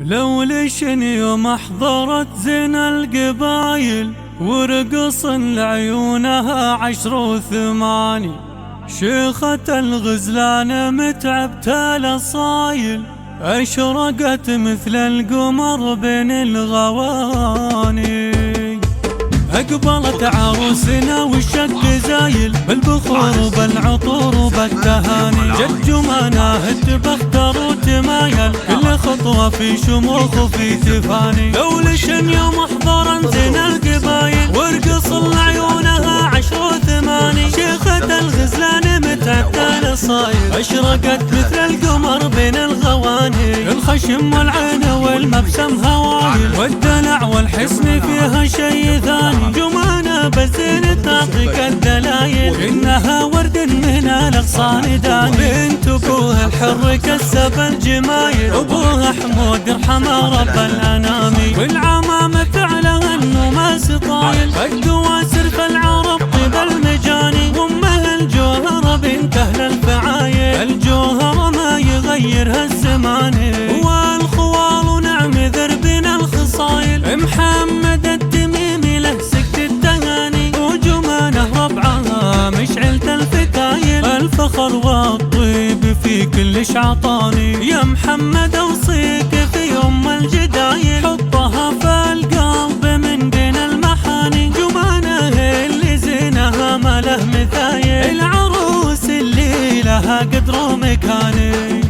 لولشن يوم احضرت زين القبايل ورقص لعيونها 10 و8. شيخة الغزلان متعبت الاصايل اشرقت مثل القمر بين الغواني. اقبلت عروسنا والشق زايل بالبخور وبالعطور وبالتهاني. جد جماناه تبختر وتمايل كل خطوة في شموخ وفي تفاني. لولشن يوم احضرن زين القبايل ورقص لعيونها 10 و8. شيخة الغزلان متعبت الاصايل اشرقت مثل القمر بين الغواني. الخشم والعين والمبسم هوايل والدلع والحسن فيها شي ثاني. جمانة بالزين تعطيك الدلايل إنها ورد من الأغصان داني. بنت أبوها الحر كسب الجمايل أبوها حمود ارحمه رب الأنام. والعمامة فعلها النماس طايل الدواسر في العرب طيب المجاني. أمها الجوهرة بنت أهل الفعايل الجوهرة ما يغيرها الزمان. والخوال ونعم ذربنا الخصايل محمد التميمي له سكت التهاني. وجمانه ربعها مشعلة الفتايل الفخر والطيب في كل عطاني. يا محمد اوصيك في يوم الجدايل حطها في القلب من بين المحاني. جمانه اللي زينها ما له مثايل العروس اللي لها قدر ومكاني.